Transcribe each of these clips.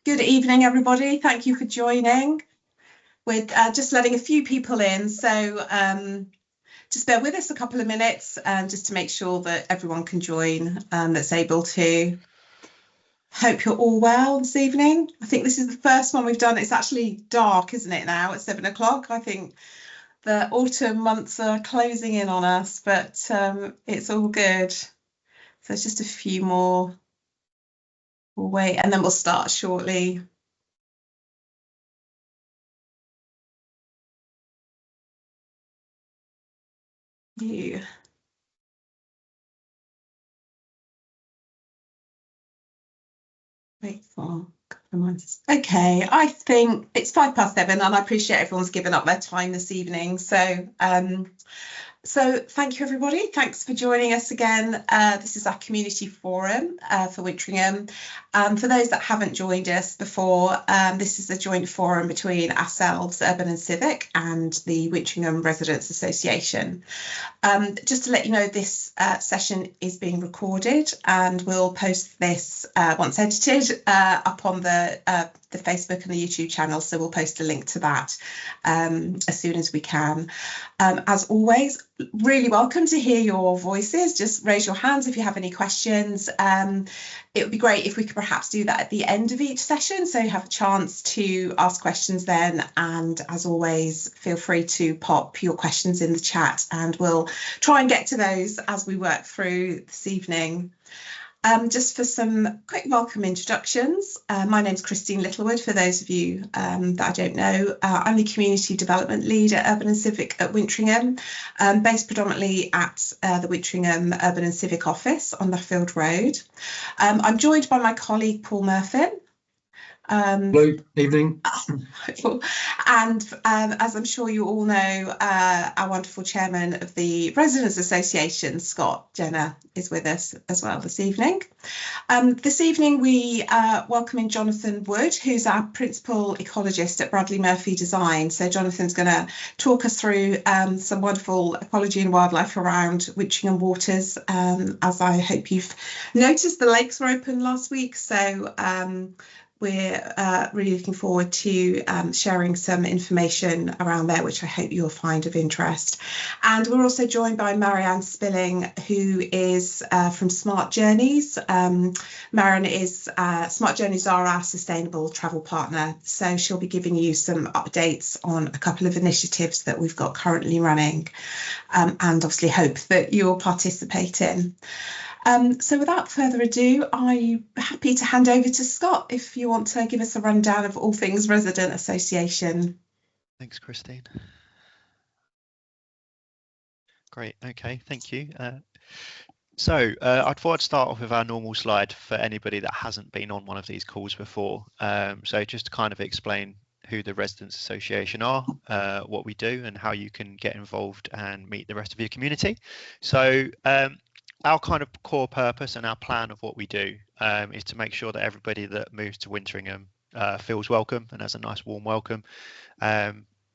Good evening, everybody. Thank you for joining. We're just letting a few people in, so just bear with us a couple of minutes just to make sure that everyone can join that's able to. Hope you're all well this evening. I think this is the first one we've done. It's actually dark, isn't it, now at 7 o'clock? I think the autumn months are closing in on us, but it's all good. So it's just a few more. We'll wait and then we'll start shortly. You. Wait for a couple of months. Okay, I think it's 7:05, and I appreciate everyone's given up their time this evening. So thank you, everybody. Thanks for joining us again. This is our community forum for Wintringham. For those that haven't joined us before, this is a joint forum between ourselves, Urban and Civic, and the Wintringham Residents Association. Just to let you know, this session is being recorded, and we'll post this once edited up on the Facebook and the YouTube channel. So we'll post a link to that as soon as we can. As always, really welcome to hear your voices. Just raise your hands if you have any questions. It would be great if we could perhaps do that at the end of each session, so you have a chance to ask questions then. And as always, feel free to pop your questions in the chat and we'll try and get to those as we work through this evening. Just for some quick welcome introductions, my name's Christine Littlewood, for those of you that I don't know. I'm the Community Development Lead at Urban and Civic at Wintringham, based predominantly at the Wintringham Urban and Civic office on Luffield Road. I'm joined by my colleague Paul Murphy. Hello, evening. And as I'm sure you all know, our wonderful chairman of the Residents Association, Scott Jenner, is with us as well this evening. This evening we welcome in Jonathan Wood, who's our principal ecologist at Bradley Murphy Design. So Jonathan's going to talk us through some wonderful ecology and wildlife around Wintringham waters. As I hope you've noticed, the lakes were open last week, so we're really looking forward to sharing some information around there, which I hope you'll find of interest. And we're also joined by Marianne Spilling, who is from Smart Journeys. Marianne is Smart Journeys are our sustainable travel partner, so she'll be giving you some updates on a couple of initiatives that we've got currently running, and obviously hope that you'll participate in. So without further ado, I'm happy to hand over to Scott if you want to give us a rundown of all things Resident Association. Thanks, Christine. Great, okay, thank you. I thought I'd start off with our normal slide for anybody that hasn't been on one of these calls before. So just to kind of explain who the Residents Association are, what we do and how you can get involved and meet the rest of your community. So our kind of core purpose and our plan of what we do is to make sure that everybody that moves to Wintringham feels welcome and has a nice warm welcome.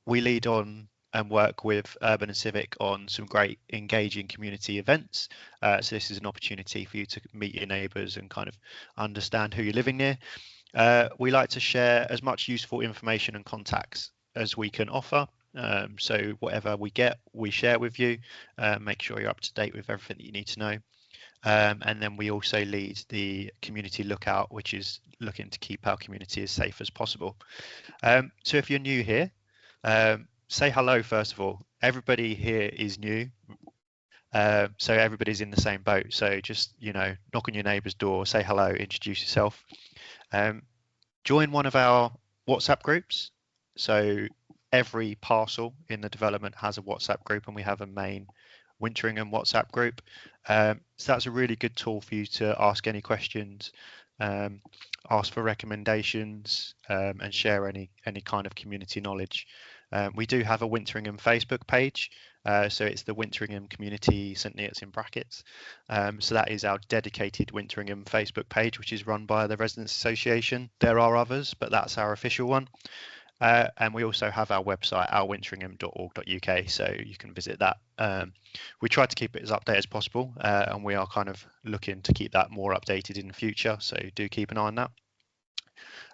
We lead on and work with Urban and Civic on some great engaging community events. So this is an opportunity for you to meet your neighbours and kind of understand who you're living near. We like to share as much useful information and contacts as we can offer. So whatever we get, we share with you. Make sure you're up to date with everything that you need to know. And then we also lead the community lookout, which is looking to keep our community as safe as possible. So if you're new here, say hello first of all. Everybody here is new, so everybody's in the same boat. So just, you know, knock on your neighbour's door, say hello, introduce yourself. Join one of our WhatsApp groups. So every parcel in the development has a WhatsApp group, and we have a main Wintringham WhatsApp group. So that's a really good tool for you to ask any questions, ask for recommendations, and share any kind of community knowledge. We do have a Wintringham Facebook page, so it's the Wintringham Community St Neots in brackets. So that is our dedicated Wintringham Facebook page, which is run by the Residents Association. There are others, but that's our official one. And we also have our website, ourwintringham.org.uk, so you can visit that. We try to keep it as updated as possible, and we are kind of looking to keep that more updated in the future, so do keep an eye on that.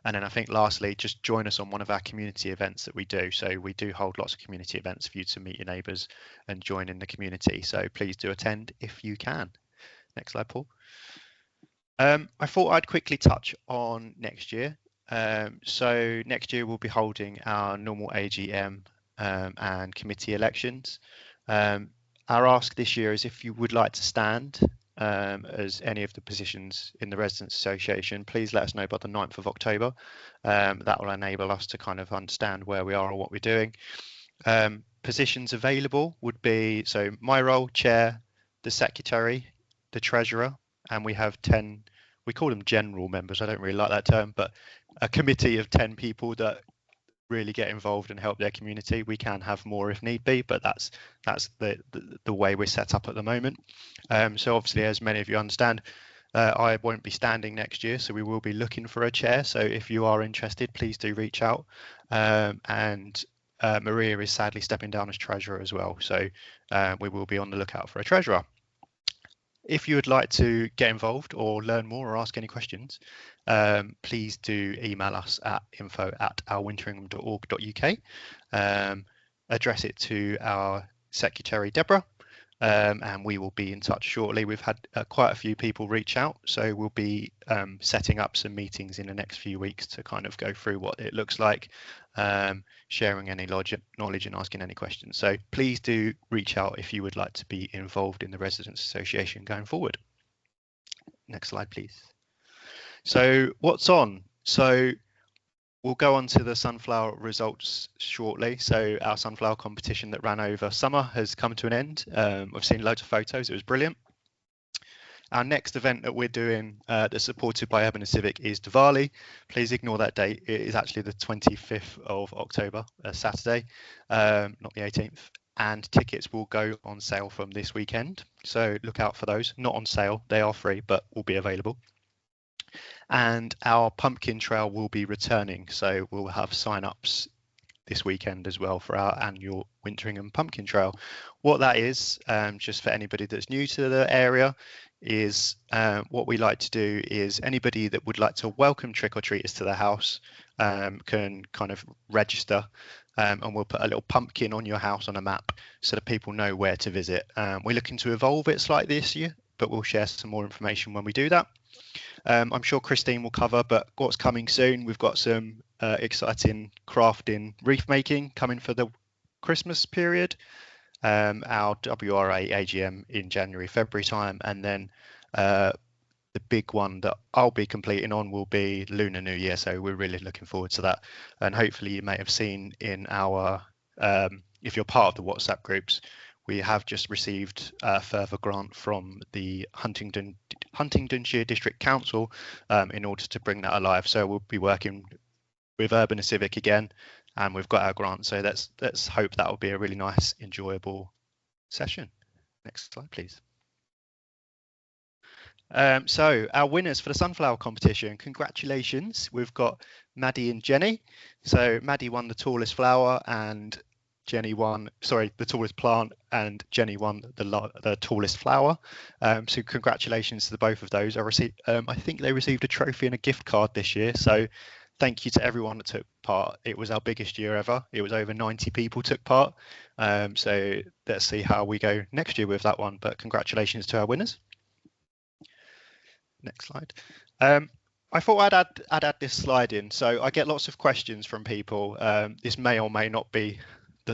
And then I think lastly, just join us on one of our community events that we do. So we do hold lots of community events for you to meet your neighbours and join in the community. So please do attend if you can. Next slide, Paul. I thought I'd quickly touch on next year. So next year we'll be holding our normal AGM and committee elections. Our ask this year is if you would like to stand as any of the positions in the Residents Association, please let us know by the 9th of October. That will enable us to kind of understand where we are or what we're doing. Positions available would be, so my role, chair, the secretary, the treasurer, and we have 10, we call them general members, I don't really like that term, but a committee of 10 people that really get involved and help their community. We can have more if need be, but that's the way we're set up at the moment. So obviously, as many of you understand, I won't be standing next year, so we will be looking for a chair. So if you are interested, please do reach out. And Maria is sadly stepping down as treasurer as well, so we will be on the lookout for a treasurer. If you would like to get involved or learn more or ask any questions, please do email us at info@wintringham.org.uk. Address it to our secretary, Deborah, and we will be in touch shortly. We've had quite a few people reach out, so we'll be setting up some meetings in the next few weeks to kind of go through what it looks like, sharing any knowledge and asking any questions. So please do reach out if you would like to be involved in the Residents Association going forward. Next slide, please. So what's on? So we'll go on to the sunflower results shortly. So our sunflower competition that ran over summer has come to an end. I've seen loads of photos. It was brilliant. Our next event that we're doing that's supported by Urban and Civic is Diwali. Please ignore that date. It is actually the 25th of October, Saturday, not the 18th. And tickets will go on sale from this weekend. So look out for those. Not on sale, they are free, but will be available. And our pumpkin trail will be returning. So we'll have sign-ups this weekend as well for our annual Wintringham Pumpkin Trail. What that is, just for anybody that's new to the area, is what we like to do is anybody that would like to welcome trick-or-treaters to their house can kind of register, and we'll put a little pumpkin on your house on a map so that people know where to visit. We're looking to evolve it slightly this year, but we'll share some more information when we do that. I'm sure Christine will cover, but what's coming soon, we've got some exciting crafting wreath making coming for the Christmas period, our WRA AGM in January, February time, and then the big one that I'll be completing on will be Lunar New Year. So we're really looking forward to that. And hopefully you may have seen in our, if you're part of the WhatsApp groups, we have just received a further grant from the Huntingdonshire District Council in order to bring that alive. So we'll be working with Urban and Civic again, and we've got our grant. So let's hope that will be a really nice, enjoyable session. Next slide, please. So our winners for the sunflower competition, congratulations. We've got Maddie and Jenny. So Maddie won the tallest flower and Jenny won, sorry, the tallest plant, and Jenny won the tallest flower. So congratulations to the both of those. I think they received a trophy and a gift card this year. So thank you to everyone that took part. It was our biggest year ever. It was over 90 people took part. So let's see how we go next year with that one. But congratulations to our winners. Next slide. I thought I'd add this slide in. So I get lots of questions from people. This may or may not be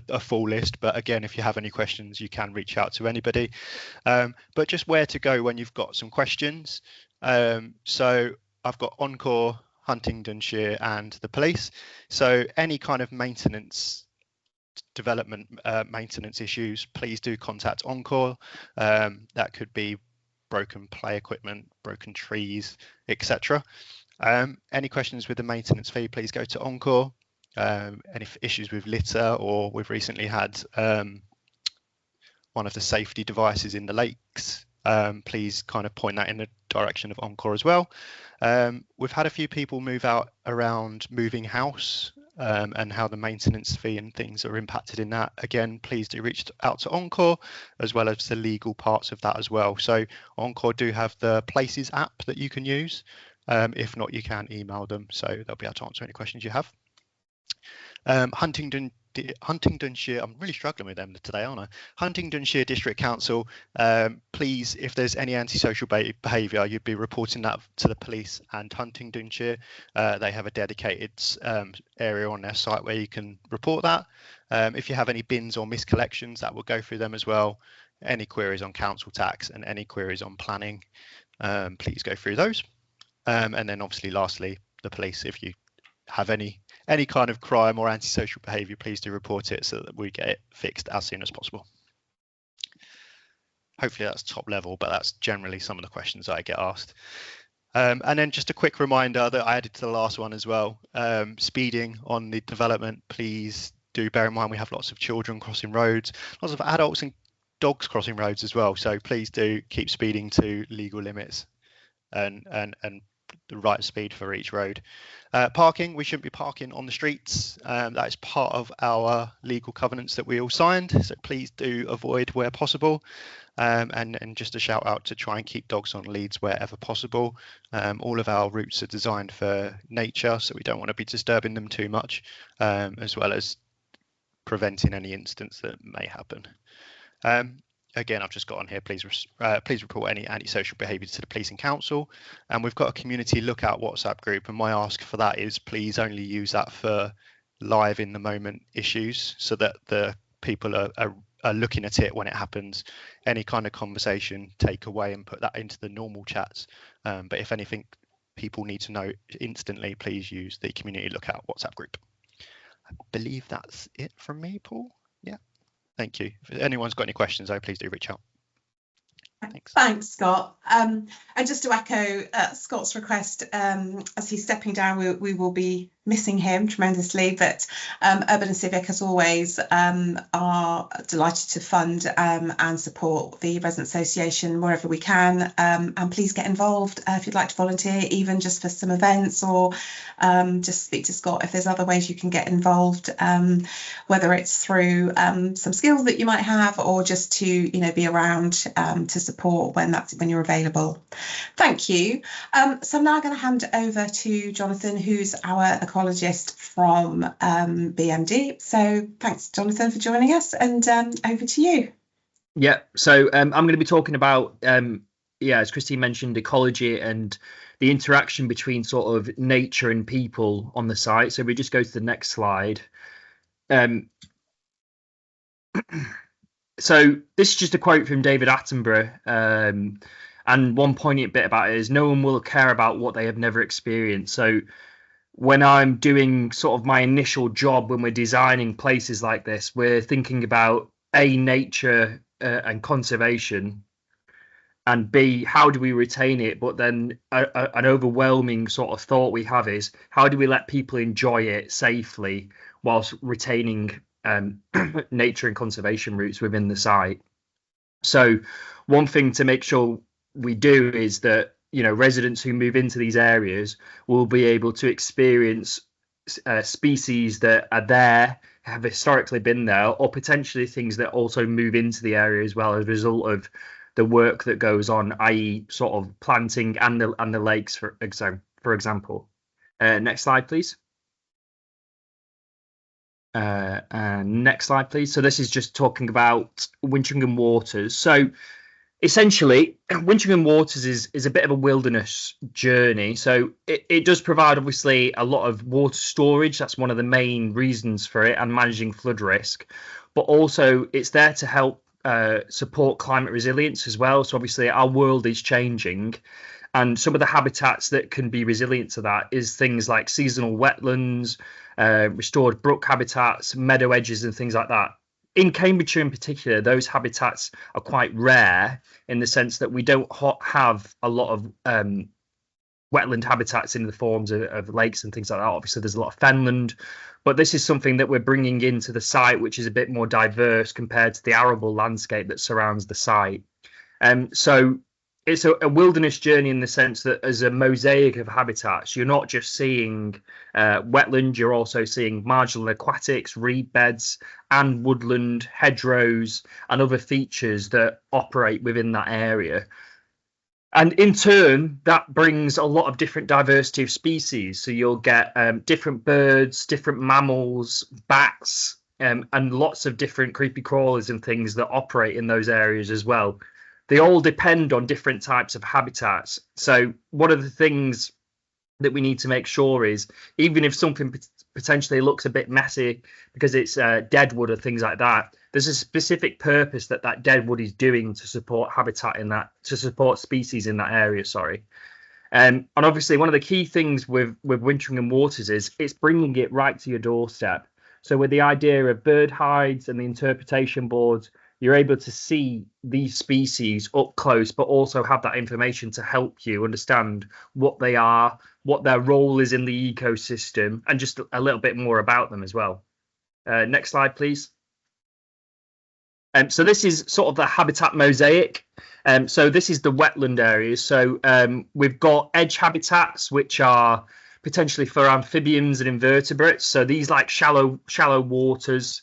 a full list, but again, if you have any questions, you can reach out to anybody. But just where to go when you've got some questions. So I've got Encore, Huntingdonshire and the police. So any kind of maintenance development maintenance issues, please do contact Encore. That could be broken play equipment, broken trees, etc. Any questions with the maintenance fee, please go to Encore. Any issues with litter, or we've recently had one of the safety devices in the lakes, please kind of point that in the direction of Encore as well. We've had a few people move out around moving house and how the maintenance fee and things are impacted in that. Again, please do reach out to Encore, as well as the legal parts of that as well. So Encore do have the Places app that you can use. If not, you can email them, so they'll be able to answer any questions you have. Huntingdonshire, I'm really struggling with them today, aren't I? Huntingdonshire District Council, please, if there's any antisocial behaviour, you'd be reporting that to the police and Huntingdonshire. They have a dedicated area on their site where you can report that. If you have any bins or miscollections, that will go through them as well. Any queries on council tax and any queries on planning, please go through those. And then obviously, lastly, the police, if you have any kind of crime or antisocial behaviour, please do report it so that we get it fixed as soon as possible. Hopefully that's top level, but that's generally some of the questions I get asked. And then just a quick reminder that I added to the last one as well, speeding on the development, please do bear in mind we have lots of children crossing roads, lots of adults and dogs crossing roads as well, so please do keep speeding to legal limits and the right speed for each road. Parking, we shouldn't be parking on the streets. That is part of our legal covenants that we all signed, so please do avoid where possible. And just a shout out to try and keep dogs on leads wherever possible. All of our routes are designed for nature, so we don't want to be disturbing them too much, as well as preventing any incidents that may happen. Again, I've just got on here, please report any antisocial behaviour to the police and council. And we've got a community lookout WhatsApp group, and my ask for that is please only use that for live in the moment issues, so that the people are looking at it when it happens. Any kind of conversation, take away and put that into the normal chats. But if anything people need to know instantly, please use the community lookout WhatsApp group. I believe that's it from me, Paul. Yeah. Thank you. If anyone's got any questions, though, please do reach out. Thanks, Scott. And just to echo Scott's request, as he's stepping down, we will be missing him tremendously, but Urban and Civic, as always, are delighted to fund and support the Resident Association wherever we can. And please get involved if you'd like to volunteer, even just for some events, or just speak to Scott if there's other ways you can get involved, whether it's through some skills that you might have, or just to be around to support when you're available. Thank you. So I'm now going to hand over to Jonathan, who's our ecologist from BMD. So thanks, Jonathan, for joining us, and over to you. Yeah, so I'm going to be talking about, as Christine mentioned, ecology and the interaction between sort of nature and people on the site. So we just go to the next slide. So this is just a quote from David Attenborough, and one poignant bit about it is no one will care about what they have never experienced. So when I'm doing sort of my initial job, when we're designing places like this, we're thinking about A, nature and conservation, and B, how do we retain it? But then an overwhelming sort of thought we have is, how do we let people enjoy it safely whilst retaining nature and conservation routes within the site? So one thing to make sure we do is that residents who move into these areas will be able to experience species that are there, have historically been there, or potentially things that also move into the area as well as a result of the work that goes on, i.e. sort of planting and the lakes, for example. Next slide, please. Next slide, please. So this is just talking about Wintringham waters. So essentially, Wintringham waters is a bit of a wilderness journey. So it does provide, obviously, a lot of water storage. That's one of the main reasons for it, and managing flood risk. But also it's there to help support climate resilience as well. So obviously our world is changing, and some of the habitats that can be resilient to that is things like seasonal wetlands, restored brook habitats, meadow edges and things like that. In Cambridgeshire in particular, those habitats are quite rare in the sense that we don't have a lot of wetland habitats in the forms of lakes and things like that. Obviously, there's a lot of fenland, but this is something that we're bringing into the site, which is a bit more diverse compared to the arable landscape that surrounds the site. So it's a wilderness journey in the sense that as a mosaic of habitats, you're not just seeing wetland, you're also seeing marginal aquatics, reed beds, and woodland, hedgerows, and other features that operate within that area. And in turn, that brings a lot of different diversity of species. So you'll get different birds, different mammals, bats, and lots of different creepy crawlers and things that operate in those areas as well. They all depend on different types of habitats. So one of the things that we need to make sure is, even if something potentially looks a bit messy because it's dead wood or things like that, there's a specific purpose that dead wood is doing to support habitat in that, to support species in that area. And obviously one of the key things with Wintringham Waters is it's bringing it right to your doorstep. So with the idea of bird hides and the interpretation boards, you're able to see these species up close, but also have that information to help you understand what they are, what their role is in the ecosystem, and just a little bit more about them as well. Next slide, please. So this is sort of the habitat mosaic. So this is the wetland areas. So we've got edge habitats, which are potentially for amphibians and invertebrates. So these like shallow waters,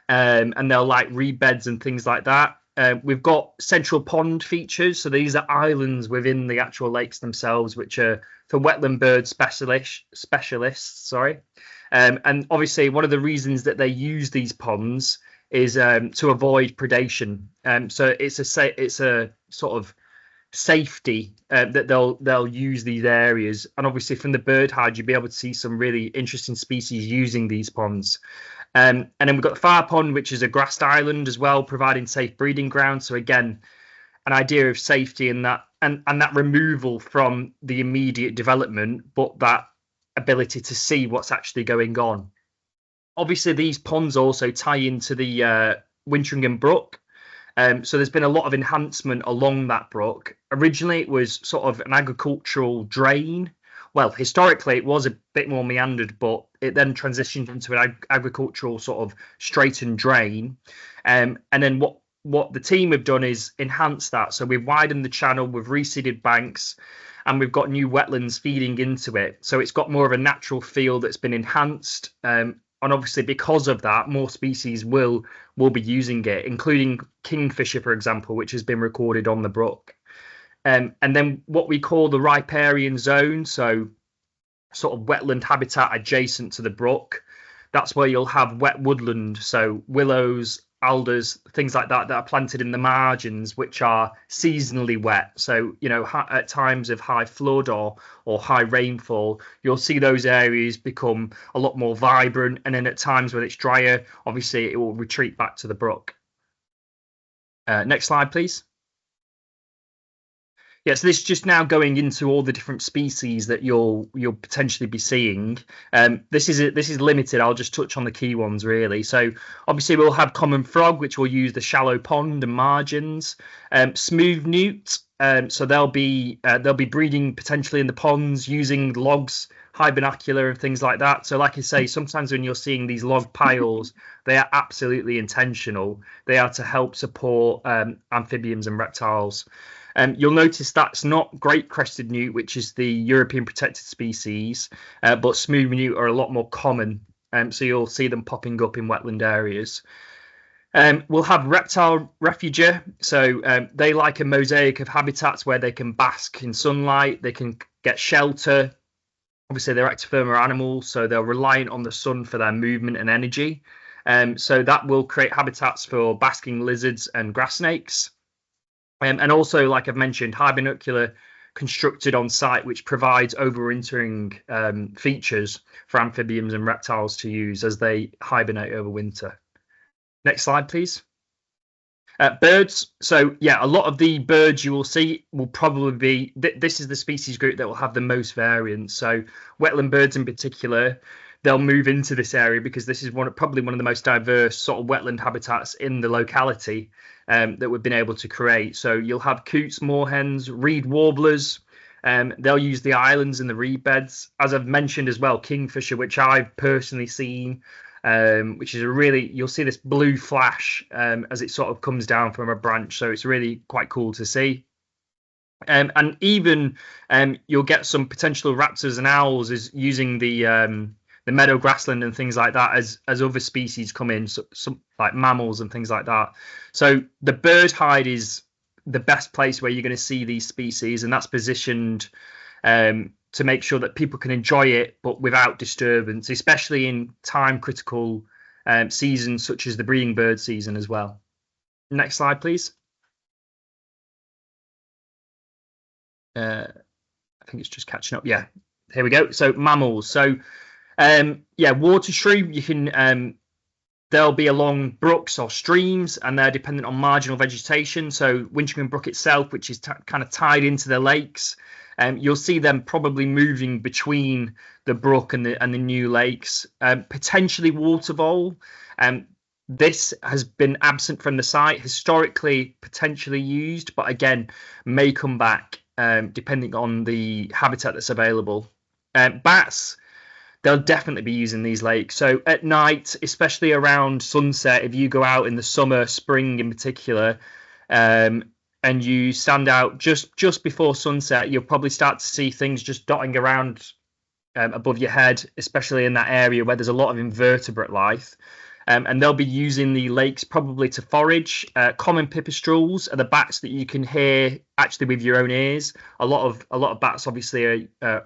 and they'll like reed beds and things like that. We've got central pond features. So these are islands within the actual lakes themselves, which are for wetland bird specialists. And obviously one of the reasons that they use these ponds is to avoid predation. So it's a sort of safety that they'll use these areas. And obviously from the bird hide, you'll be able to see some really interesting species using these ponds. And then we've got the far pond, which is a grassed island as well, providing safe breeding ground. So again, an idea of safety in that, and that removal from the immediate development, but that ability to see what's actually going on. Obviously, these ponds also tie into the Wintringham Brook. So there's been a lot of enhancement along that brook. Originally, it was sort of an agricultural drain. Well, historically, it was a bit more meandered, but it then transitioned into an agricultural sort of straightened drain. And then what the team have done is enhance that. So we've widened the channel, we've reseeded banks, and we've got new wetlands feeding into it. So it's got more of a natural feel that's been enhanced. And obviously, because of that, more species will be using it, including kingfisher, for example, which has been recorded on the brook. And then what we call the riparian zone, so sort of wetland habitat adjacent to the brook, that's where you'll have wet woodland, so willows, alders, things like that are planted in the margins, which are seasonally wet. So, you know, at times of high flood or high rainfall, you'll see those areas become a lot more vibrant. And then at times when it's drier, obviously it will retreat back to the brook. Next slide, please. Yeah, so this is just now going into all the different species that you'll potentially be seeing. This is limited. I'll just touch on the key ones really. So obviously we'll have common frog, which will use the shallow pond and margins. Smooth newt, so they'll be breeding potentially in the ponds using logs, high binocular and things like that. So like I say, sometimes when you're seeing these log piles, they are absolutely intentional. They are to help support amphibians and reptiles. You'll notice that's not great crested newt, which is the European protected species, but smooth newt are a lot more common. So you'll see them popping up in wetland areas. We'll have reptile refugia. So they like a mosaic of habitats where they can bask in sunlight, they can get shelter. Obviously, they're ectothermal animals, so they're reliant on the sun for their movement and energy. So that will create habitats for basking lizards and grass snakes. And also, like I've mentioned, high binocular constructed on site, which provides overwintering features for amphibians and reptiles to use as they hibernate over winter. Next slide, please. Birds. So yeah, a lot of the birds you will see will probably be, this is the species group that will have the most variance. So wetland birds in particular, they'll move into this area because this is probably one of the most diverse sort of wetland habitats in the locality that we've been able to create. So you'll have coots, moorhens, reed warblers. They'll use the islands and the reed beds. As I've mentioned as well, kingfisher, which I've personally seen, which is you'll see this blue flash as it sort of comes down from a branch. So it's really quite cool to see. And even you'll get some potential raptors and owls is using the meadow grassland and things like that as other species come in, so, some like mammals and things like that. So the bird hide is the best place where you're going to see these species, and that's positioned to make sure that people can enjoy it, but without disturbance, especially in time critical seasons such as the breeding bird season as well. Next slide, please. I think it's just catching up. Yeah, here we go. So mammals. So water shrew, you can they'll be along brooks or streams, and they're dependent on marginal vegetation. So Wintringham Brook itself, which is kind of tied into the lakes, you'll see them probably moving between the brook and the new lakes. Potentially water vole. This has been absent from the site, historically potentially used, but again may come back depending on the habitat that's available. Bats, they'll definitely be using these lakes. So at night, especially around sunset, if you go out in the summer, spring in particular, and you stand out just before sunset, you'll probably start to see things just dotting around above your head, especially in that area where there's a lot of invertebrate life. And they'll be using the lakes probably to forage. Common pipistrelles are the bats that you can hear actually with your own ears. A lot of bats obviously are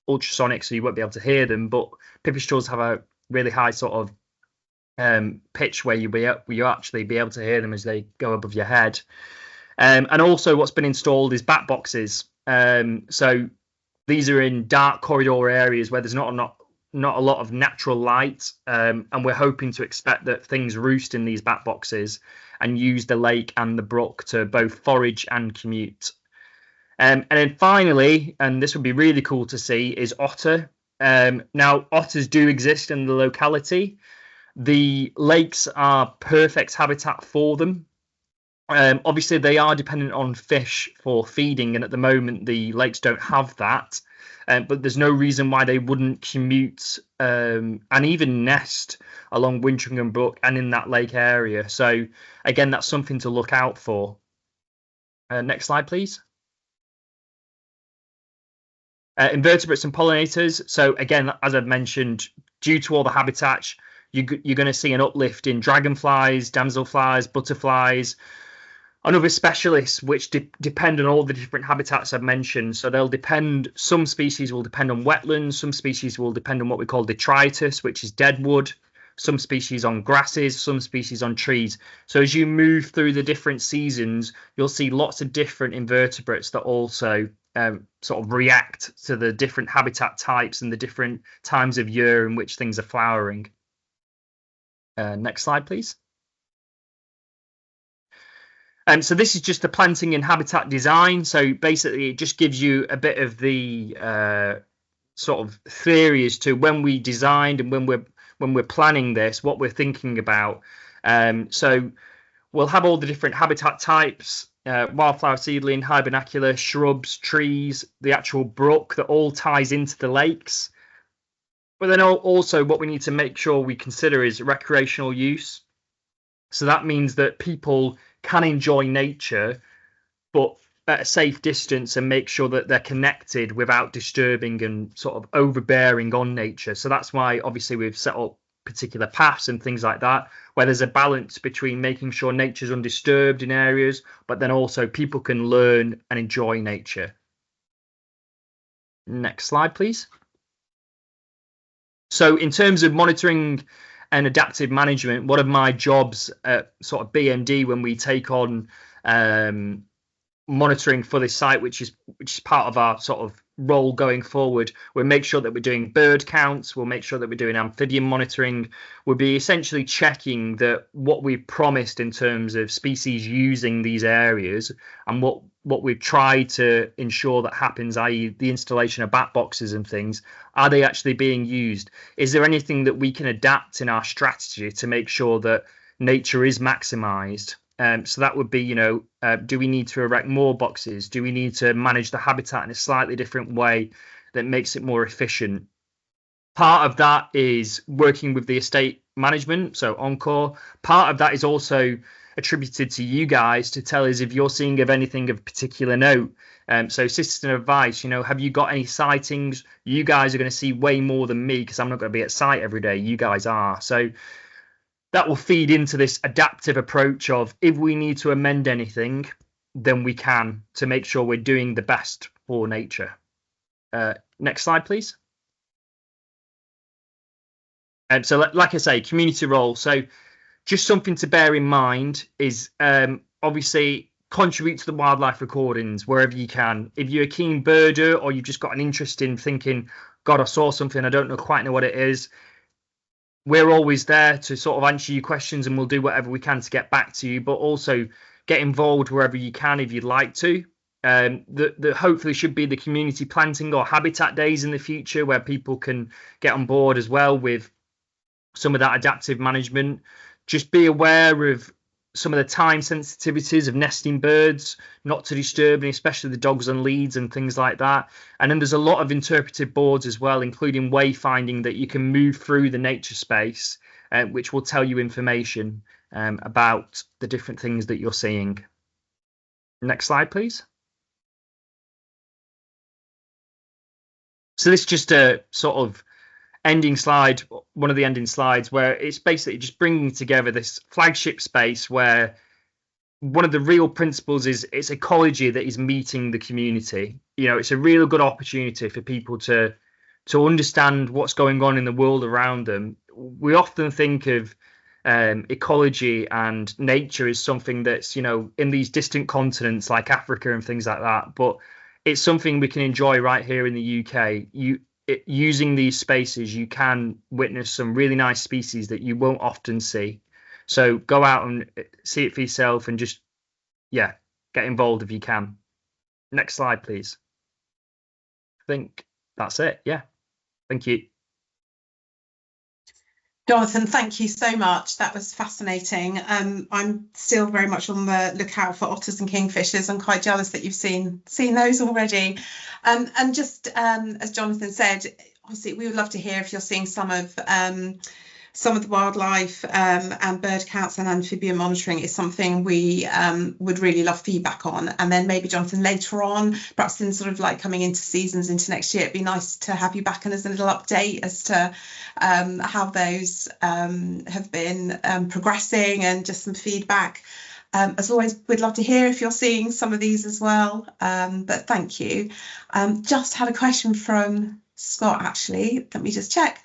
ultrasonic, so you won't be able to hear them, but pipistrelles have a really high sort of pitch where you actually be able to hear them as they go above your head. And also what's been installed is bat boxes. So these are in dark corridor areas where there's not a lot of natural light, and we're hoping to expect that things roost in these bat boxes and use the lake and the brook to both forage and commute. And then finally, and this would be really cool to see, is otter. Now, otters do exist in the locality. The lakes are perfect habitat for them. Obviously, they are dependent on fish for feeding, and at the moment, the lakes don't have that. But there's no reason why they wouldn't commute and even nest along Wintringham Brook and in that lake area. So, again, that's something to look out for. Next slide, please. Invertebrates and pollinators. So again, as I've mentioned, due to all the habitat, you're going to see an uplift in dragonflies, damselflies, butterflies, and other specialists which depend on all the different habitats I've mentioned. So they'll depend, some species will depend on wetlands, some species will depend on what we call detritus, which is deadwood, some species on grasses, some species on trees. So as you move through the different seasons, you'll see lots of different invertebrates that also sort of react to the different habitat types and the different times of year in which things are flowering. Next slide, please. So this is just the planting and habitat design. So basically, it just gives you a bit of the sort of theory as to when we designed and when we're planning this, what we're thinking about. So we'll have all the different habitat types. Wildflower seedling, hibernacular, shrubs, trees, the actual brook that all ties into the lakes. But then also what we need to make sure we consider is recreational use. So that means that people can enjoy nature, but at a safe distance, and make sure that they're connected without disturbing and sort of overbearing on nature. So that's why obviously we've set up particular paths and things like that, where there's a balance between making sure nature's undisturbed in areas, but then also people can learn and enjoy nature. Next slide, please. So in terms of monitoring and adaptive management, one of my jobs at sort of BMD when we take on monitoring for this site, which is part of our sort of role going forward, we'll make sure that we're doing bird counts, we'll make sure that we're doing amphibian monitoring, we'll be essentially checking that what we promised in terms of species using these areas and what we've tried to ensure that happens, i.e. the installation of bat boxes and things, are they actually being used? Is there anything that we can adapt in our strategy to make sure that nature is maximised? So that would be, do we need to erect more boxes? Do we need to manage the habitat in a slightly different way that makes it more efficient? Part of that is working with the estate management, so Encore. Part of that is also attributed to you guys to tell us if you're seeing of anything of particular note. So assistant advice, have you got any sightings? You guys are going to see way more than me because I'm not going to be at site every day. You guys are. So that will feed into this adaptive approach of if we need to amend anything, than we can to make sure we're doing the best for nature. Next slide, please. So like I say, community role. So just something to bear in mind is obviously contribute to the wildlife recordings wherever you can. If you're a keen birder or you've just got an interest in thinking, God, I saw something, I don't quite know what it is, we're always there to sort of answer your questions, and we'll do whatever we can to get back to you, but also get involved wherever you can if you'd like to. The hopefully should be the community planting or habitat days in the future where people can get on board as well with some of that adaptive management. Just be aware of some of the time sensitivities of nesting birds, not to disturb, and especially the dogs on leads and things like that. And then there's a lot of interpretive boards as well, including wayfinding, that you can move through the nature space, which will tell you information about the different things that you're seeing. Next slide, please. So this is just a sort of ending slide, one of the ending slides, where it's basically just bringing together this flagship space where one of the real principles is it's ecology that is meeting the community. You know, it's a real good opportunity for people to understand what's going on in the world around them. We often think of ecology and nature as something that's, you know, in these distant continents like Africa and things like that, but it's something we can enjoy right here in the UK. Using these spaces, you can witness some really nice species that you won't often see. So go out and see it for yourself, and just, yeah, get involved if you can. Next slide, please. I think that's it. Yeah. Thank you. Jonathan, thank you so much. That was fascinating. I'm still very much on the lookout for otters and kingfishers. I'm quite jealous that you've seen those already. And just as Jonathan said, obviously we would love to hear if you're seeing some of the wildlife and bird counts and amphibian monitoring is something we would really love feedback on. And then maybe, Jonathan, later on, perhaps in sort of like coming into seasons into next year, it'd be nice to have you back and as a little update as to how those have been progressing, and just some feedback. As always, we'd love to hear if you're seeing some of these as well. But thank you. Just had a question from Scott, actually. Let me just check.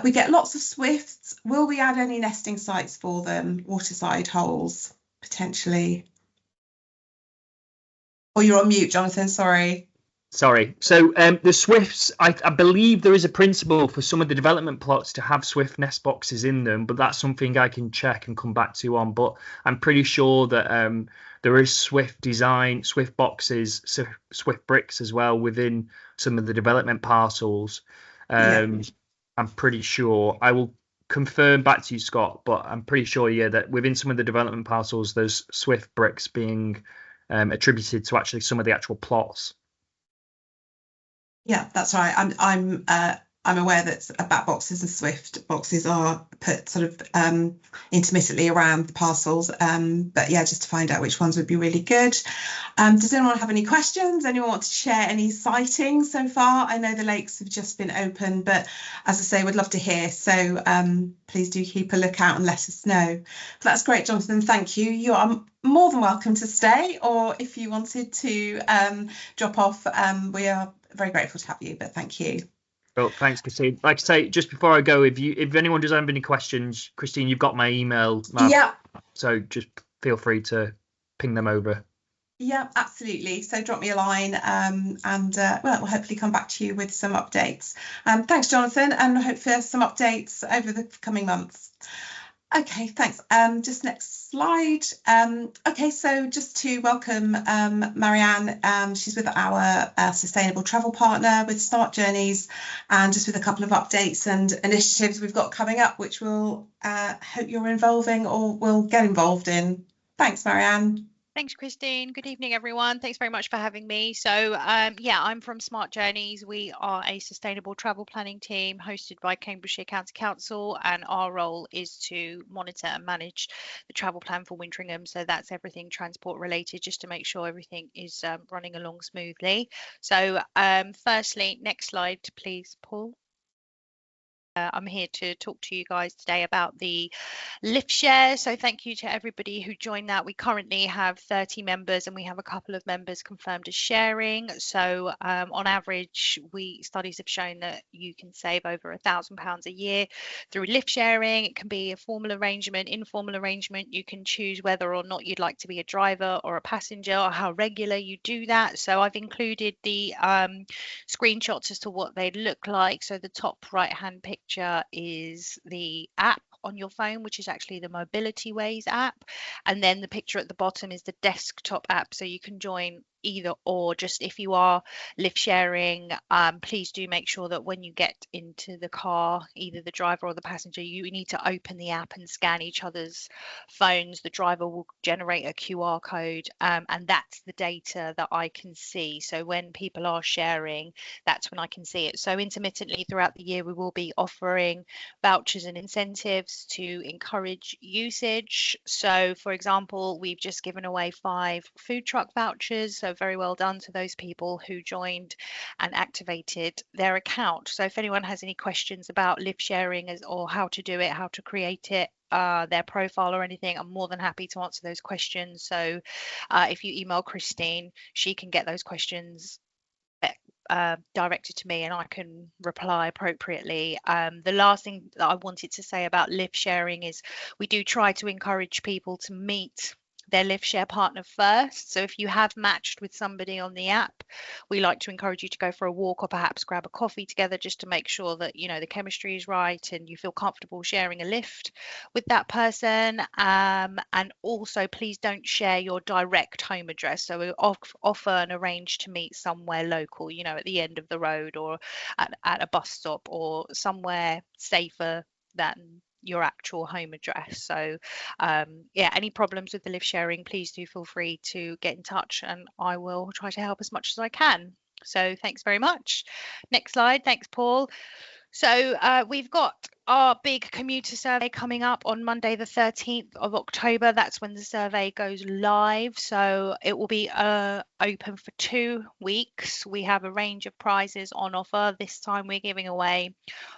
We get lots of swifts. Will we add any nesting sites for them? Waterside holes, potentially. Oh, you're on mute, Jonathan, sorry. Sorry. So the swifts, I believe there is a principle for some of the development plots to have swift nest boxes in them, but that's something I can check and come back to you on. But I'm pretty sure that there is swift design, swift boxes, swift bricks as well within some of the development parcels. I'm pretty sure. I will confirm back to you, Scott, but I'm pretty sure, yeah, that within some of the development parcels, there's swift bricks being attributed to actually some of the actual plots. Yeah, that's right. I'm aware that bat boxes and swift boxes are put sort of intermittently around the parcels. But yeah, just to find out which ones would be really good. Does anyone have any questions? Anyone want to share any sightings so far? I know the lakes have just been open, but as I say, we'd love to hear. So please do keep a lookout and let us know. That's great, Jonathan. Thank you. You are more than welcome to stay, or if you wanted to drop off, we are very grateful to have you, but thank you. Well, thanks, Christine. Like I say, just before I go, if anyone does have any questions, Christine, you've got my email. Yeah. So just feel free to ping them over. Yeah, absolutely. So drop me a line, and we'll hopefully come back to you with some updates. Thanks, Jonathan, and hopefully some updates over the coming months. Okay, thanks. Just next slide. Okay, so just to welcome Marianne, she's with our sustainable travel partner with Smart Journeys, and just with a couple of updates and initiatives we've got coming up, which we'll hope you're involving or will get involved in. Thanks, Marianne. Thanks, Christine. Good evening, everyone. Thanks very much for having me. So, yeah, I'm from Smart Journeys. We are a sustainable travel planning team hosted by Cambridgeshire County Council, and our role is to monitor and manage the travel plan for Wintringham. So that's everything transport related, just to make sure everything is running along smoothly. So, firstly, next slide, please, Paul. I'm here to talk to you guys today about the lift share. So thank you to everybody who joined that. We currently have 30 members and we have a couple of members confirmed as sharing. So on average, studies have shown that you can save over £1,000 a year through lift sharing. It can be a formal arrangement, informal arrangement. You can choose whether or not you'd like to be a driver or a passenger or how regular you do that. So I've included the screenshots as to what they look like. So the top right hand picture is the app on your phone, which is actually the Mobility Ways app, and then the picture at the bottom is the desktop app, so you can join either or. Just if you are lift sharing, please do make sure that when you get into the car, either the driver or the passenger, you need to open the app and scan each other's phones. The driver will generate a QR code, and that's the data that I can see. So when people are sharing, that's when I can see it. So intermittently throughout the year, we will be offering vouchers and incentives to encourage usage. So for example, we've just given away 5 food truck vouchers. So very well done to those people who joined and activated their account. So if anyone has any questions about lift sharing or how to do it, how to create it, their profile or anything, I'm more than happy to answer those questions. So if you email Christine, she can get those questions directed to me and I can reply appropriately. The last thing that I wanted to say about lift sharing is we do try to encourage people to meet their lift share partner first. So if you have matched with somebody on the app, we like to encourage you to go for a walk or perhaps grab a coffee together just to make sure that the chemistry is right and you feel comfortable sharing a lift with that person. And also please don't share your direct home address. So we offer and arrange to meet somewhere local, at the end of the road or at a bus stop or somewhere safer than your actual home address. So yeah, any problems with the lift sharing, please do feel free to get in touch and I will try to help as much as I can. So thanks very much. Next slide. Thanks, Paul. So we've got our big commuter survey coming up on Monday the 13th of October. That's when the survey goes live. So it will be open for 2 weeks. We have a range of prizes on offer. This time we're giving away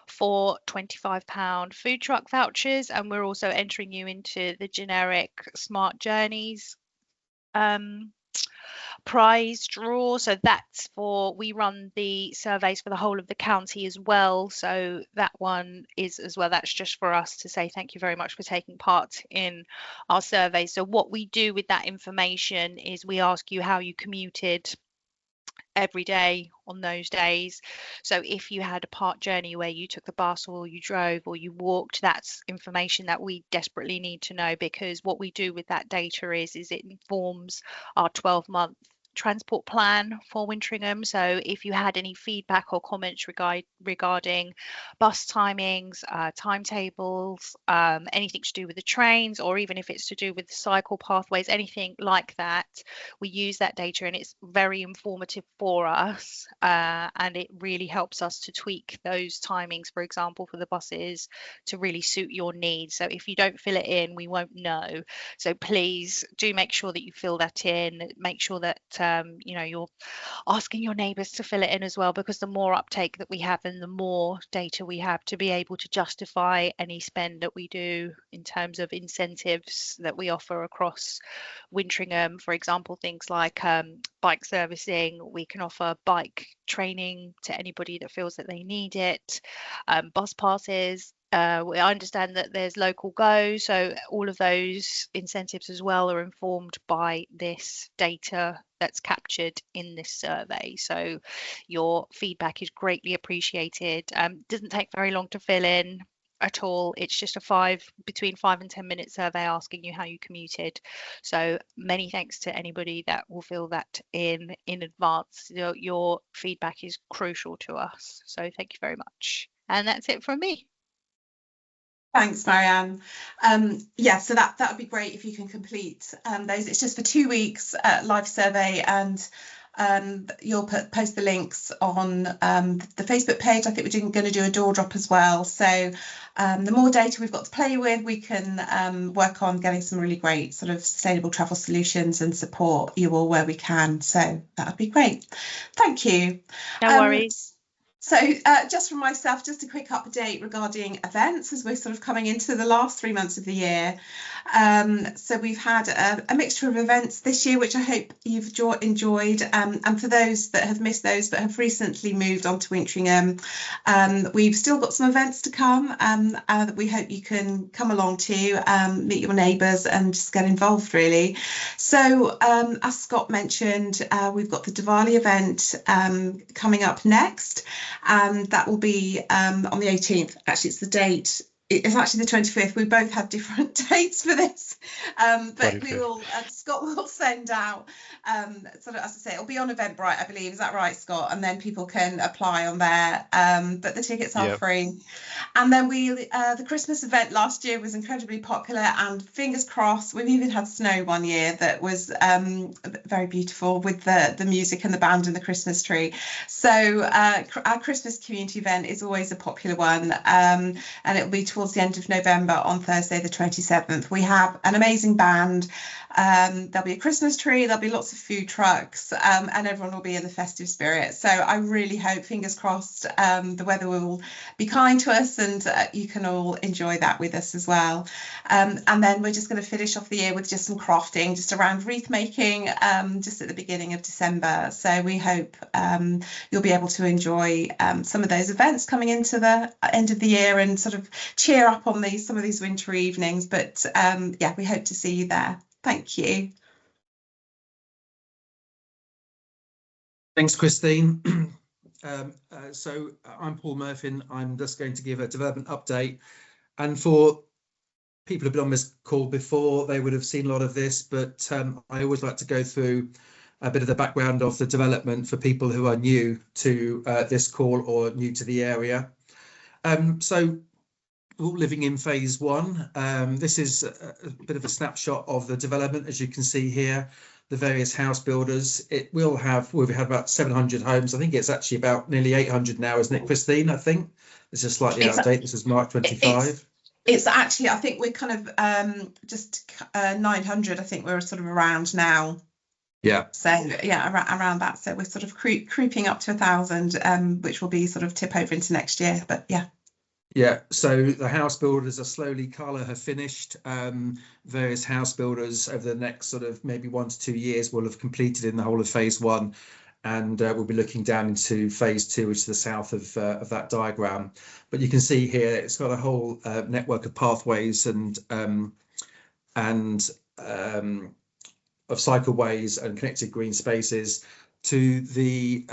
4 £25 food truck vouchers, and we're also entering you into the generic Smart Journeys prize draw. So that's we run the surveys for the whole of the county as well. So that one is as well. That's just for us to say thank you very much for taking part in our survey. So what we do with that information is we ask you how you commuted every day on those days. So if you had a part journey where you took the bus or you drove or you walked, that's information that we desperately need to know, because what we do with that data is it informs our 12-month transport plan for Wintringham. So if you had any feedback or comments regarding bus timings, timetables, anything to do with the trains, or even if it's to do with the cycle pathways, anything like that, we use that data and it's very informative for us, and it really helps us to tweak those timings, for example, for the buses to really suit your needs. So if you don't fill it in, we won't know. So please do make sure that you fill that in. Make sure that you're asking your neighbours to fill it in as well, because the more uptake that we have and the more data we have to be able to justify any spend that we do in terms of incentives that we offer across Wintringham. For example, things like bike servicing, we can offer bike training to anybody that feels that they need it, bus passes. I understand that there's local go, so all of those incentives as well are informed by this data that's captured in this survey. So your feedback is greatly appreciated. Doesn't take very long to fill in at all. It's just between 5 and 10 minute survey asking you how you commuted. So many thanks to anybody that will fill that in advance. Your feedback is crucial to us. So thank you very much. And that's it from me. Thanks, Marianne. Yeah, so that would be great if you can complete those. It's just for 2 weeks live survey, and you'll post the links on the Facebook page. I think we're going to do a door drop as well. So the more data we've got to play with, we can work on getting some really great sort of sustainable travel solutions and support you all where we can. So that would be great. Thank you. No worries. So just from myself, just a quick update regarding events as we're sort of coming into the last 3 months of the year. So we've had a mixture of events this year, which I hope you've enjoyed. And for those that have missed those but have recently moved on to Wintringham, we've still got some events to come that we hope you can come along to, meet your neighbours and just get involved, really. So as Scott mentioned, we've got the Diwali event coming up next. And that will be on the 18th. Actually, it's the date. It's actually the 25th. We both have different dates for this, but we will. Scott will send out sort of, as I say, it'll be on Eventbrite, I believe. Is that right, Scott? And then people can apply on there. But the tickets are free. And then the Christmas event last year was incredibly popular, and fingers crossed, we've even had snow one year that was very beautiful with the music and the band and the Christmas tree. So our Christmas community event is always a popular one, and it'll be towards the end of November on Thursday the 27th. We have an amazing band. There'll be a Christmas tree, there'll be lots of food trucks, and everyone will be in the festive spirit. So I really hope, fingers crossed, the weather will be kind to us and you can all enjoy that with us as well. And then we're just going to finish off the year with just some crafting, just around wreath making, just at the beginning of December. So we hope you'll be able to enjoy some of those events coming into the end of the year and sort of cheer up on some of these wintry evenings. But yeah, we hope to see you there. Thank you. Thanks, Christine. So I'm Paul Murphy. I'm just going to give a development update. And for people who've been on this call before, they would have seen a lot of this, but I always like to go through a bit of the background of the development for people who are new to this call or new to the area. So all living in phase one. This is a bit of a snapshot of the development, as you can see here, the various house builders. We've had about 700 homes. I think it's actually about nearly 800 now, isn't it, Christine? I think this is slightly out of date. This is March 25. It's actually, I think we're kind of just 900. I think we're sort of around now. Yeah. So yeah, around that. So we're sort of creeping up to 1,000, which will be sort of tip over into next year. But yeah. Yeah, so the house builders are slowly, Carla have finished. Various house builders over the next sort of maybe 1 to 2 years will have completed in the whole of phase one, and we'll be looking down into phase two, which is the south of that diagram. But you can see here it's got a whole network of pathways and of cycleways and connected green spaces. To the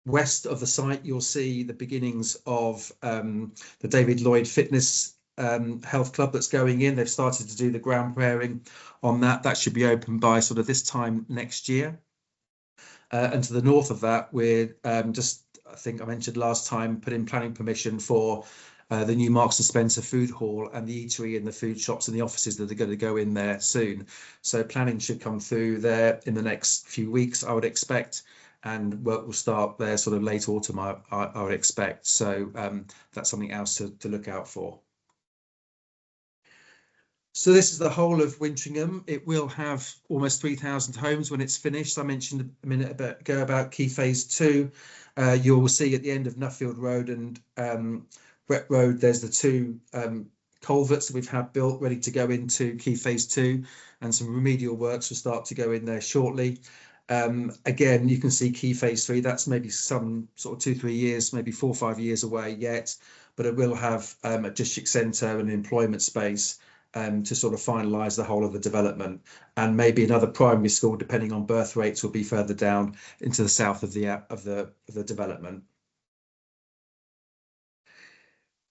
west of the site, you'll see the beginnings of the David Lloyd Fitness Health Club that's going in. They've started to do the ground preparing on that. That should be open by sort of this time next year. And to the north of that, we're just, I think I mentioned last time, put in planning permission for the new Marks and Spencer food hall and the eatery and the food shops and the offices that are going to go in there soon. So planning should come through there in the next few weeks, I would expect. And work will start there sort of late autumn, I would expect. So that's something else to look out for. So this is the whole of Wintringham. It will have almost 3,000 homes when it's finished. I mentioned a minute ago about Key Phase 2. You will see at the end of Nuffield Road and Brett Road, there's the two culverts that we've had built ready to go into Key Phase 2, and some remedial works will start to go in there shortly. Again, you can see Key Phase 3, that's maybe some sort of 2-3 years, maybe 4 or 5 years away yet, but it will have a district centre and an employment space to sort of finalise the whole of the development, and maybe another primary school, depending on birth rates, will be further down into the south of the development.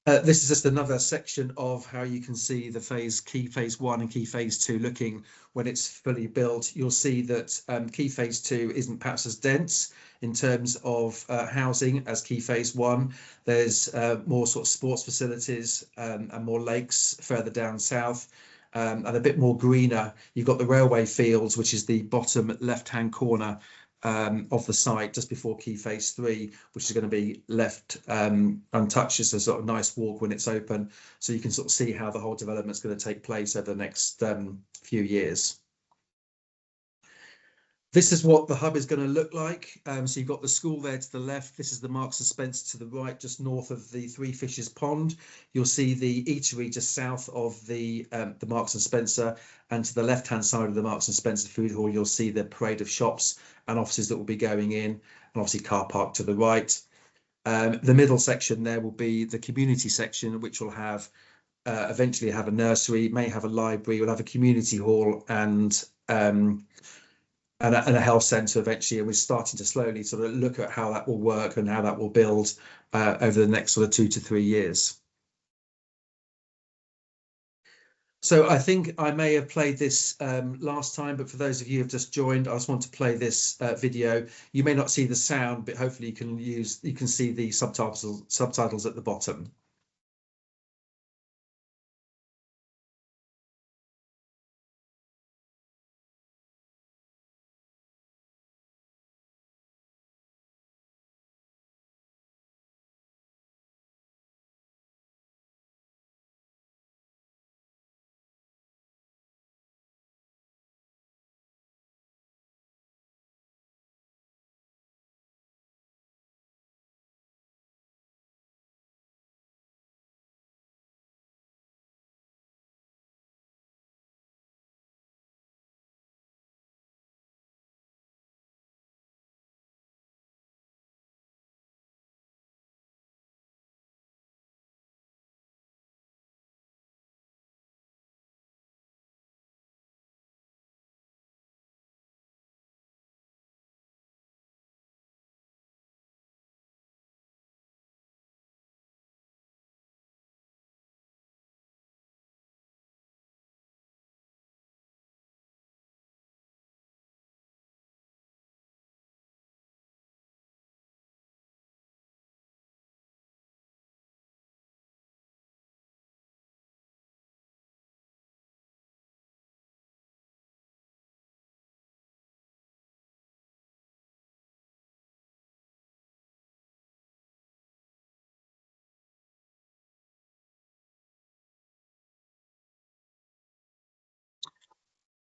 This is just another section of how you can see the Key Phase 1 and Key Phase 2 looking when it's fully built. You'll see that Key Phase 2 isn't perhaps as dense in terms of housing as Key Phase 1. There's more sort of sports facilities and more lakes further down south, and a bit more greener. You've got the railway fields, which is the bottom left-hand corner of the site just before Key Phase 3, which is going to be left untouched. It's a sort of nice walk when it's open, so you can sort of see how the whole development is going to take place over the next few years. This is what the hub is going to look like. So you've got the school there to the left. This is the Marks and Spencer to the right, just north of the Three Fishes Pond. You'll see the eatery just south of the Marks and Spencer, and to the left-hand side of the Marks and Spencer food hall, you'll see the parade of shops and offices that will be going in, and obviously car park to the right. The middle section there will be the community section, which will have eventually have a nursery, may have a library, will have a community hall, and a health centre eventually. And we're starting to slowly sort of look at how that will work and how that will build over the next sort of 2 to 3 years. So I think I may have played this last time, but for those of you who have just joined, I just want to play this video. You may not see the sound, but hopefully you can see the subtitles at the bottom.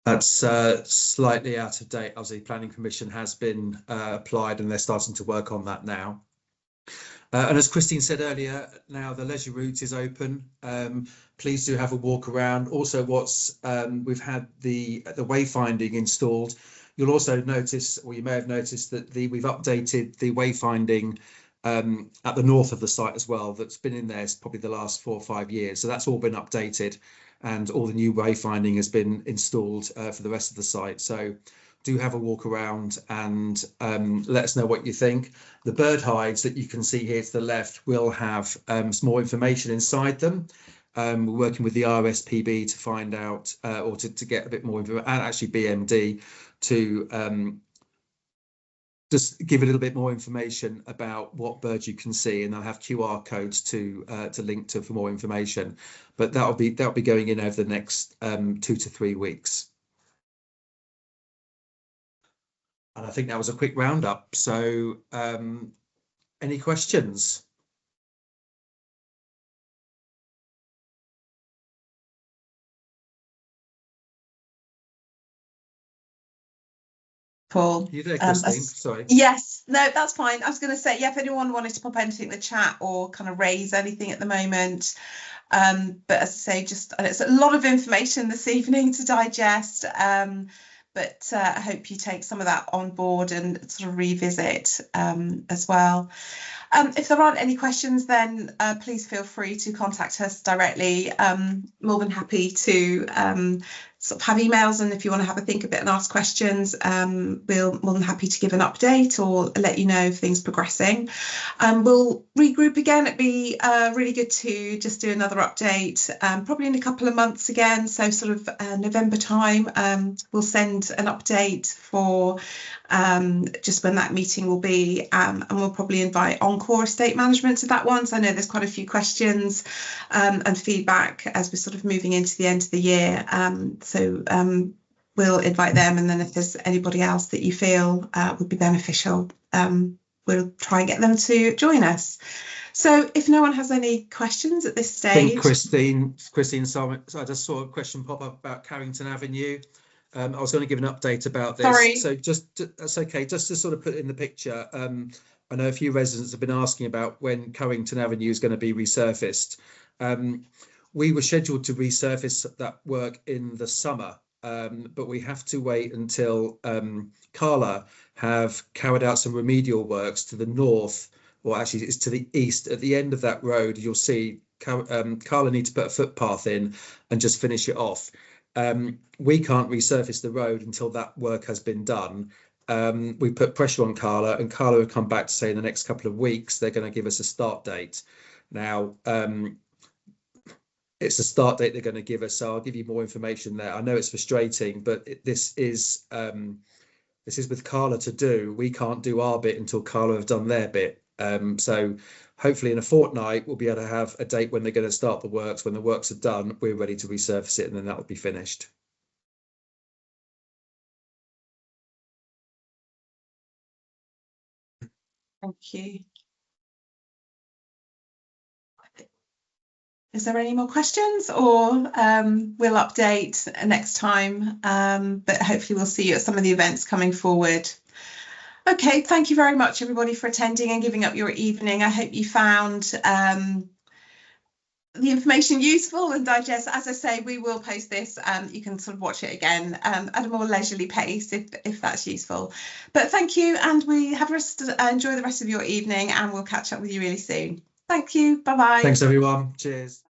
That's slightly out of date. Obviously, Planning Commission has been applied, and they're starting to work on that now. And as Christine said earlier, now the leisure route is open. Please do have a walk around. Also, we've had the wayfinding installed. You'll also notice, or you may have noticed, that we've updated the wayfinding at the north of the site as well. That's been in there probably the last 4 or 5 years. So that's all been updated, and all the new wayfinding has been installed for the rest of the site. So do have a walk around and let us know what you think. The bird hides that you can see here to the left will have some more information inside them. We're working with the RSPB to find out, or to get a bit more information, and actually BMD to just give a little bit more information about what birds you can see, and they'll have QR codes to link to for more information. But that'll be going in over the next 2 to 3 weeks. And I think that was a quick roundup. So any questions? Paul. You there, Christine? Sorry. Yes, no, that's fine. I was going to say, yeah, if anyone wanted to pop anything in the chat or kind of raise anything at the moment. But as I say, it's a lot of information this evening to digest. But I hope you take some of that on board and sort of revisit as well. If there aren't any questions, then please feel free to contact us directly. More than happy to sort of have emails, and if you want to have a think a bit and ask questions, we'll more than happy to give an update or let you know if things are progressing. We'll regroup again. It'd be really good to just do another update, probably in a couple of months again. So sort of November time, we'll send an update for just when that meeting will be, and we'll probably invite Encore Estate Management to that one. So I know there's quite a few questions and feedback as we're sort of moving into the end of the year. So we'll invite them, and then if there's anybody else that you feel would be beneficial, we'll try and get them to join us. So if no one has any questions at this stage. I think Christine, so I just saw a question pop up about Carrington Avenue. I was going to give an update about this. Sorry. So that's okay. Just to sort of put it in the picture, I know a few residents have been asking about when Currington Avenue is going to be resurfaced. We were scheduled to resurface that work in the summer, but we have to wait until Carla have carried out some remedial works to the north, or actually it's to the east. At the end of that road, you'll see Carla needs to put a footpath in and just finish it off. We can't resurface the road until that work has been done. We put pressure on Carla, and Carla will come back to say in the next couple of weeks they're going to give us a start date. Now, it's a start date they're going to give us, so I'll give you more information there. I know it's frustrating, but this is with Carla to do. We can't do our bit until Carla have done their bit. So hopefully in a fortnight we'll be able to have a date when they're going to start the works. When the works are done, we're ready to resurface it, and then that will be finished. Thank you. Is there any more questions, or we'll update next time, but hopefully we'll see you at some of the events coming forward. Okay, thank you very much everybody for attending and giving up your evening. I hope you found the information useful and digest. As I say, we will post this. You can sort of watch it again at a more leisurely pace if that's useful. But thank you, and we have enjoy the rest of your evening, and we'll catch up with you really soon. Thank you. Bye bye. Thanks everyone. Cheers.